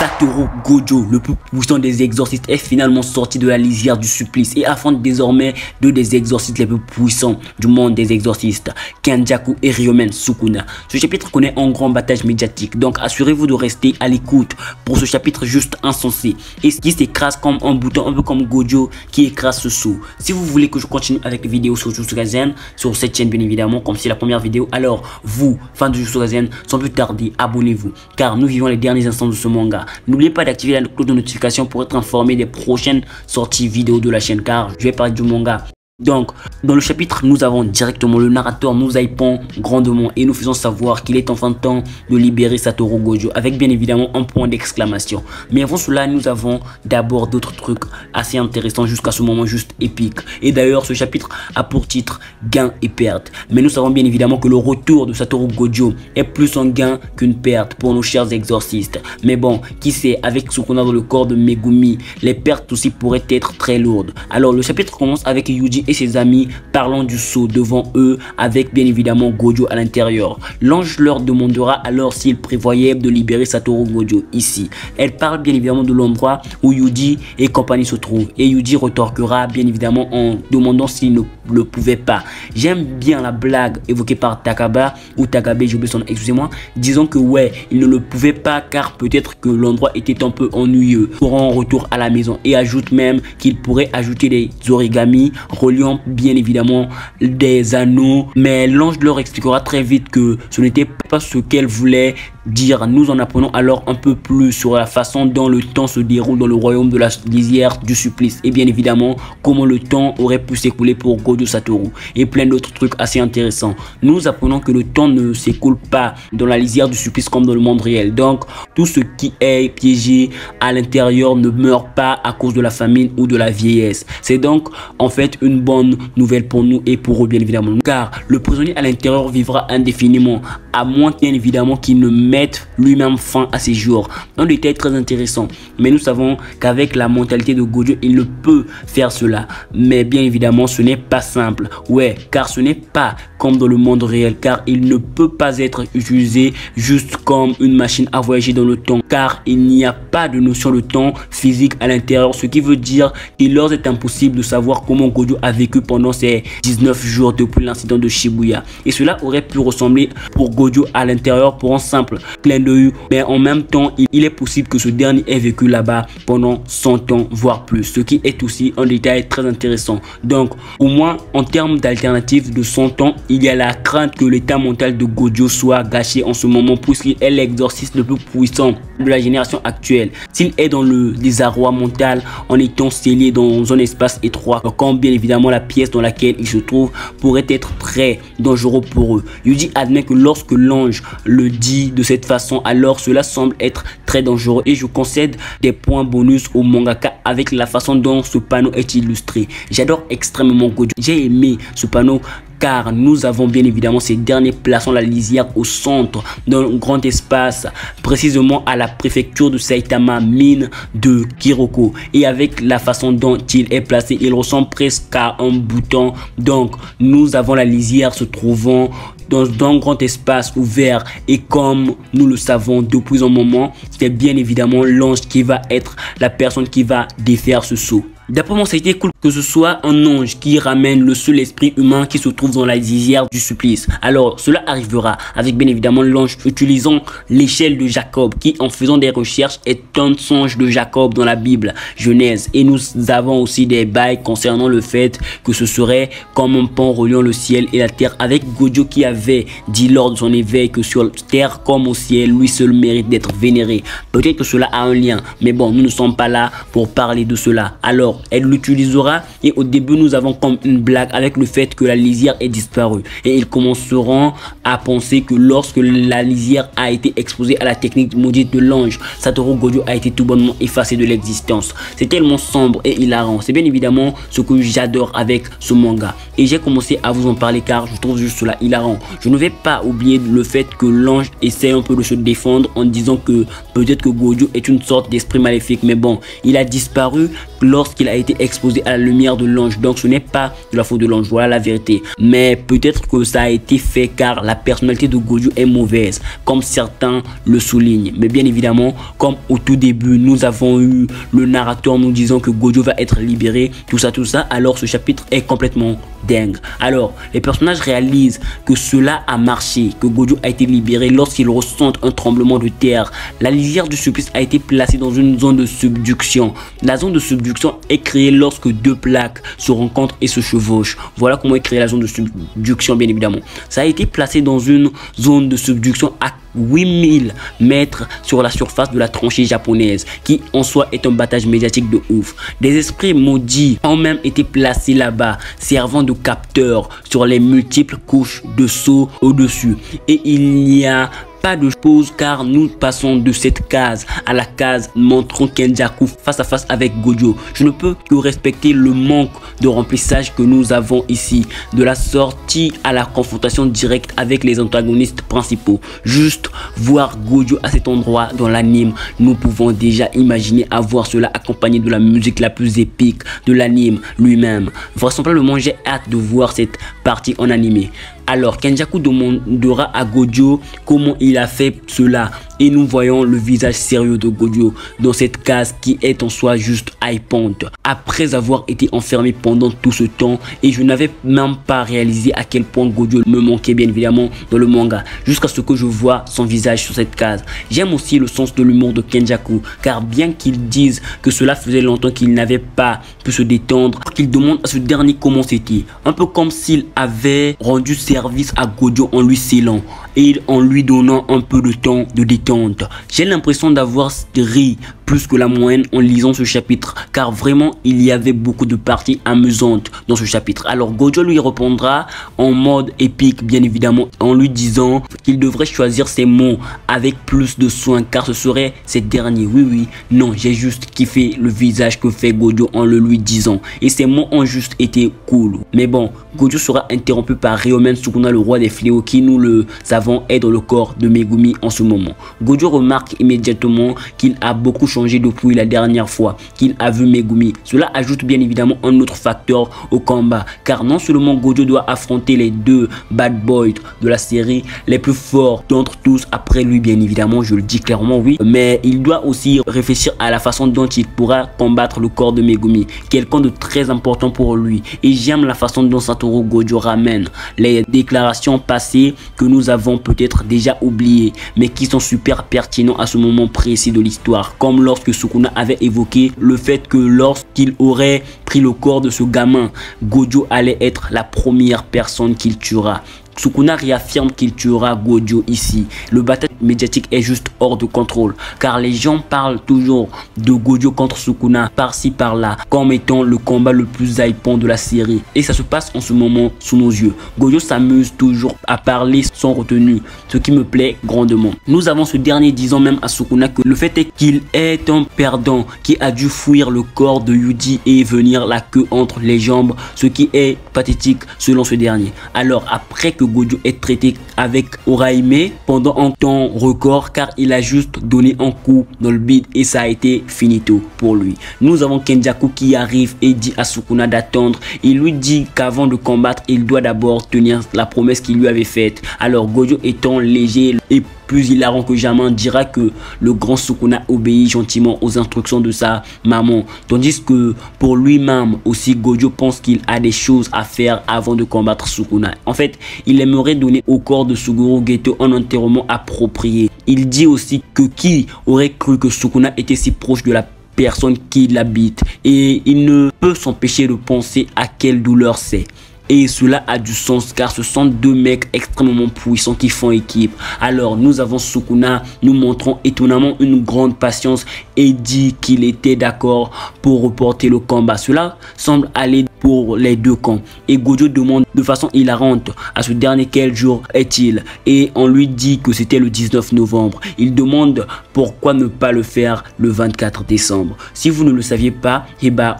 Satoru Gojo, le plus puissant des exorcistes, est finalement sorti de la lisière du supplice et affronte désormais deux des exorcistes les plus puissants du monde des exorcistes, Kenjaku et Ryomen Sukuna. Ce chapitre connaît un grand battage médiatique, donc assurez-vous de rester à l'écoute pour ce chapitre juste insensé et qui s'écrase comme un bouton, un peu comme Gojo qui écrase ce saut. Si vous voulez que je continue avec les vidéos sur Jujutsu Kaisen, sur cette chaîne bien évidemment, comme c'est la première vidéo, alors vous, fans de Jujutsu Kaisen, sans plus tarder, abonnez-vous, car nous vivons les derniers instants de ce manga. N'oubliez pas d'activer la cloche de notification pour être informé des prochaines sorties vidéo de la chaîne, car je vais parler du manga. Donc, dans le chapitre, nous avons directement le narrateur nous hypant grandement et nous faisons savoir qu'il est enfin temps de libérer Satoru Gojo avec bien évidemment un point d'exclamation. Mais avant cela, nous avons d'abord d'autres trucs assez intéressants jusqu'à ce moment juste épique. Et d'ailleurs, ce chapitre a pour titre gain et perte. Mais nous savons bien évidemment que le retour de Satoru Gojo est plus un gain qu'une perte pour nos chers exorcistes. Mais bon, qui sait, avec Sukuna dans le corps de Megumi, les pertes aussi pourraient être très lourdes. Alors, le chapitre commence avec Yuji et ses amis parlant du saut devant eux avec bien évidemment Gojo à l'intérieur. L'ange leur demandera alors s'ils prévoyaient de libérer Satoru Gojo ici. Elle parle bien évidemment de l'endroit où Yuji et compagnie se trouvent et Yuji retorquera bien évidemment en demandant s'il ne le pouvait pas. J'aime bien la blague évoquée par Takaba ou Takabe, j'ai oublié son nom, excusez-moi, disons que ouais, il ne le pouvait pas car peut-être que l'endroit était un peu ennuyeux pour un retour à la maison, et ajoute même qu'il pourrait ajouter des origamis reliant bien évidemment des anneaux, mais l'ange leur expliquera très vite que ce n'était pas ce qu'elle voulait dire. Nous en apprenons alors un peu plus sur la façon dont le temps se déroule dans le royaume de la lisière du supplice et bien évidemment comment le temps aurait pu s'écouler pour Gojo Satoru et plein d'autres trucs assez intéressants. Nous apprenons que le temps ne s'écoule pas dans la lisière du supplice comme dans le monde réel, donc tout ce qui est piégé à l'intérieur ne meurt pas à cause de la famine ou de la vieillesse. C'est donc en fait une bonne nouvelle pour nous et pour eux bien évidemment, car le prisonnier à l'intérieur vivra indéfiniment à moins bien évidemment qu'il ne mette lui-même fin à ses jours. Un détail très intéressant, mais nous savons qu'avec la mentalité de Gojo il ne peut faire cela, mais bien évidemment ce n'est pas simple, ouais, car ce n'est pas comme dans le monde réel, car il ne peut pas être utilisé juste comme une machine à voyager dans le temps, car il n'y a pas de notion de temps physique à l'intérieur, ce qui veut dire qu'il leur est impossible de savoir comment Gojo a vécu pendant ces 19 jours depuis l'incident de Shibuya, et cela aurait pu ressembler pour Gojo à l'intérieur pour un simple clin d'œil, mais en même temps il est possible que ce dernier ait vécu là-bas pendant 100 ans voire plus, ce qui est aussi un détail très intéressant. Donc au moins en termes d'alternative de 100 ans, il y a la crainte que l'état mental de Gojo soit gâché en ce moment puisqu'il est l'exorciste le plus puissant de la génération actuelle. S'il est dans le désarroi mental en étant scellé dans un espace étroit, comme bien évidemment la pièce dans laquelle il se trouve pourrait être très dangereux pour eux. Yuji admet que lorsque l'ange le dit de cette façon, alors cela semble être très dangereux, et je concède des points bonus au mangaka avec la façon dont ce panneau est illustré. J'adore extrêmement Gojo, j'ai aimé ce panneau car nous avons bien évidemment ces derniers plaçant la lisière au centre d'un grand espace, précisément à la préfecture de Saitama, mine de Kiroko, et avec la façon dont il est placé, il ressemble presque à un bouton. Donc nous avons la lisière se trouvant dans un grand espace ouvert, et comme nous le savons depuis un moment, c'est bien évidemment l'ange qui va être la personne qui va défaire ce saut. D'après moi, ça a été cool que ce soit un ange qui ramène le seul esprit humain qui se trouve dans la lisière du supplice. Alors, cela arrivera avec bien évidemment l'ange utilisant l'échelle de Jacob, qui en faisant des recherches est un songe de Jacob dans la Bible, Genèse. Et nous avons aussi des bails concernant le fait que ce serait comme un pont reliant le ciel et la terre, avec Gojo qui avait dit lors de son éveil que sur terre comme au ciel, lui seul mérite d'être vénéré. Peut-être que cela a un lien, mais bon, nous ne sommes pas là pour parler de cela. Alors, elle l'utilisera, et au début nous avons comme une blague avec le fait que la lisière est disparue, et ils commenceront à penser que lorsque la lisière a été exposée à la technique maudite de l'ange, Satoru Gojo a été tout bonnement effacé de l'existence. C'est tellement sombre et hilarant, c'est bien évidemment ce que j'adore avec ce manga, et j'ai commencé à vous en parler car je trouve juste cela hilarant. Je ne vais pas oublier le fait que l'ange essaie un peu de se défendre en disant que peut-être que Gojo est une sorte d'esprit maléfique, mais bon, il a disparu lorsqu'il a été exposé à la lumière de l'ange. Donc ce n'est pas de la faute de l'ange, voilà la vérité. Mais peut-être que ça a été fait car la personnalité de Gojo est mauvaise, comme certains le soulignent. Mais bien évidemment, comme au tout début, nous avons eu le narrateur nous disant que Gojo va être libéré, tout ça, alors ce chapitre est complètement dingue. Alors, les personnages réalisent que cela a marché, que Gojo a été libéré lorsqu'ils ressentent un tremblement de terre. La lisière du supplice a été placée dans une zone de subduction. La zone de subduction est créée lorsque deux plaques se rencontrent et se chevauchent. Voilà comment est créée la zone de subduction, bien évidemment. Ça a été placé dans une zone de subduction à 8000 mètres sur la surface de la tranchée japonaise, qui en soi est un battage médiatique de ouf. Des esprits maudits ont même été placés là-bas, servant de capteurs sur les multiples couches de seaux au-dessus. Et il n'y a pas de pause car nous passons de cette case à la case montrant Kenjaku face à face avec Gojo. Je ne peux que respecter le manque de remplissage que nous avons ici, de la sortie à la confrontation directe avec les antagonistes principaux. Juste voir Gojo à cet endroit dans l'anime, nous pouvons déjà imaginer avoir cela accompagné de la musique la plus épique de l'anime lui-même. Vraisemblablement, j'ai hâte de voir cette partie en animé. Alors Kenjaku demandera à Gojo comment il a fait cela et nous voyons le visage sérieux de Gojo dans cette case qui est en soi juste hypante. Après avoir été enfermé pendant tout ce temps, et je n'avais même pas réalisé à quel point Gojo me manquait bien évidemment dans le manga, jusqu'à ce que je vois son visage sur cette case. J'aime aussi le sens de l'humour de Kenjaku, car bien qu'il dise que cela faisait longtemps qu'il n'avait pas pu se détendre, qu'il demande à ce dernier comment c'était, un peu comme s'il avait rendu service à Gojo en lui scellant et en lui donnant un peu de temps de détente. J'ai l'impression d'avoir ri plus que la moyenne en lisant ce chapitre, car vraiment il y avait beaucoup de parties amusantes dans ce chapitre. Alors Gojo lui répondra en mode épique bien évidemment, en lui disant qu'il devrait choisir ses mots avec plus de soin car ce serait ces derniers. Oui, non, j'ai juste kiffé le visage que fait Gojo en le lui disant, et ces mots ont juste été cool. Mais bon, Gojo sera interrompu par Ryomen Sukuna, le roi des fléaux, qui nous le savons est dans le corps de Megumi en ce moment. Gojo remarque immédiatement qu'il a beaucoup changé depuis la dernière fois qu'il a vu Megumi. Cela ajoute bien évidemment un autre facteur au combat, car non seulement Gojo doit affronter les deux bad boys de la série, les plus forts d'entre tous après lui bien évidemment, je le dis clairement, oui, mais il doit aussi réfléchir à la façon dont il pourra combattre le corps de Megumi, quelqu'un de très important pour lui. Et j'aime la façon dont Satoru Gojo ramène les déclarations passées que nous avons peut-être déjà oubliées, mais qui sont super pertinents à ce moment précis de l'histoire, comme lorsque Sukuna avait évoqué le fait que lorsqu'il aurait pris le corps de ce gamin, Gojo allait être la première personne qu'il tuera. Sukuna réaffirme qu'il tuera Gojo ici. Le battage médiatique est juste hors de contrôle, car les gens parlent toujours de Gojo contre Sukuna par-ci par-là comme étant le combat le plus hypant de la série, et ça se passe en ce moment sous nos yeux. Gojo s'amuse toujours à parler sans retenue, ce qui me plaît grandement. Nous avons ce dernier disant même à Sukuna que le fait est qu'il est un perdant qui a dû fuir le corps de Yuji et venir la queue entre les jambes, ce qui est pathétique selon ce dernier. Alors après que Gojo est traité avec Orihime pendant un temps record, car il a juste donné un coup dans le bide et ça a été finito pour lui. Nous avons Kenjaku qui arrive et dit à Sukuna d'attendre. Il lui dit qu'avant de combattre, il doit d'abord tenir la promesse qu'il lui avait faite. Alors Gojo étant léger et plus hilarant que jamais dira que le grand Sukuna obéit gentiment aux instructions de sa maman, tandis que pour lui-même aussi Gojo pense qu'il a des choses à faire avant de combattre Sukuna. En fait, il aimerait donner au corps de Suguru Geto un enterrement approprié. Il dit aussi que qui aurait cru que Sukuna était si proche de la personne qui l'habite, et il ne peut s'empêcher de penser à quelle douleur c'est. Et cela a du sens car ce sont deux mecs extrêmement puissants qui font équipe. Alors nous avons Sukuna nous montrant étonnamment une grande patience et dit qu'il était d'accord pour reporter le combat. Cela semble aller pour les deux camps. Et Gojo demande de façon hilarante à ce dernier quel jour est-il, et on lui dit que c'était le 19 novembre. Il demande pourquoi ne pas le faire le 24 décembre. Si vous ne le saviez pas,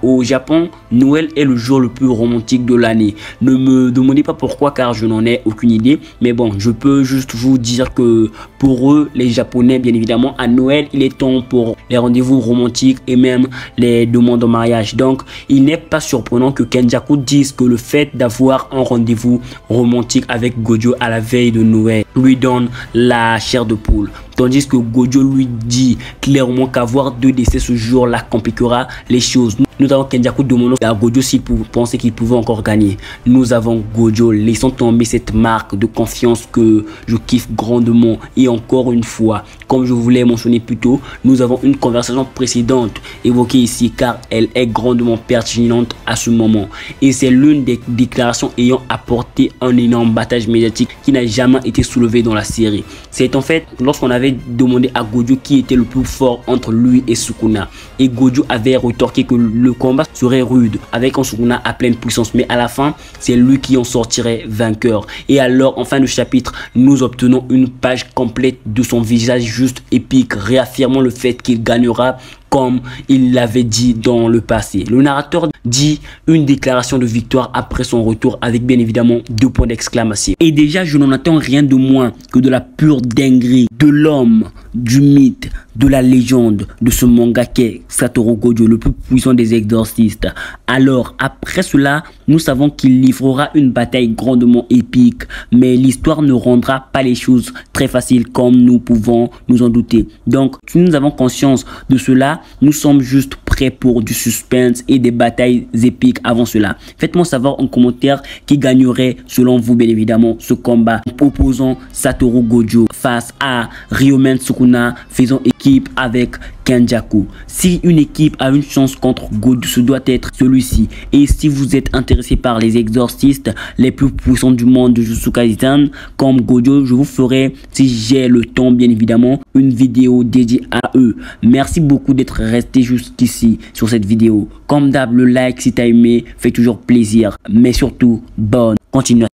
au Japon, Noël est le jour le plus romantique de l'année. Ne me demandez pas pourquoi car je n'en ai aucune idée. Mais bon, je peux juste vous dire que pour eux, les Japonais, bien évidemment, à Noël, il est temps pour les rendez-vous romantiques et même les demandes en mariage. Donc, il n'est pas surprenant que Kenjaku dise que le fait d'avoir un rendez-vous romantique avec Gojo à la veille de Noël lui donne la chair de poule. Tandis que Gojo lui dit clairement qu'avoir 2 décès ce jour-là compliquera les choses. Nous avons Kenjaku demandant à Gojo s'il pensait qu'il pouvait encore gagner. Nous avons Gojo laissant tomber cette marque de confiance que je kiffe grandement. Et encore une fois, comme je vous l'ai mentionné plus tôt, nous avons une conversation précédente évoquée ici car elle est grandement pertinente à ce moment. Et c'est l'une des déclarations ayant apporté un énorme battage médiatique qui n'a jamais été soulevé dans la série. C'est en fait lorsqu'on avait demandé à Gojo qui était le plus fort entre lui et Sukuna. Et Gojo avait rétorqué que le combat serait rude avec un Sukuna à pleine puissance. Mais à la fin, c'est lui qui en sortirait vainqueur. Et alors, en fin de chapitre, nous obtenons une page complète de son visage juste épique, réaffirmant le fait qu'il gagnera comme il l'avait dit dans le passé. Le narrateur dit une déclaration de victoire après son retour avec bien évidemment 2 points d'exclamation. Et déjà, je n'en attends rien de moins que de la pure dinguerie de l'homme, du mythe, de la légende de ce manga qu'est Satoru Gojo, le plus puissant des exorcistes. Alors, après cela, nous savons qu'il livrera une bataille grandement épique, mais l'histoire ne rendra pas les choses très faciles comme nous pouvons nous en douter. Donc, si nous avons conscience de cela, nous sommes juste prêts pour du suspense et des batailles épiques avant cela. Faites-moi savoir en commentaire qui gagnerait selon vous, bien évidemment, ce combat opposant Satoru Gojo face à Ryomen Sukuna, faisant équipe avec Kenjaku. Si une équipe a une chance contre Gojo, ce doit être celui-ci. Et si vous êtes intéressé par les exorcistes les plus puissants du monde de Jujutsu Kaisen comme Gojo, je vous ferai, si j'ai le temps bien évidemment, une vidéo dédiée à eux. Merci beaucoup d'être resté jusqu'ici sur cette vidéo. Comme d'hab, le like si t'as aimé fait toujours plaisir. Mais surtout, bonne continuation.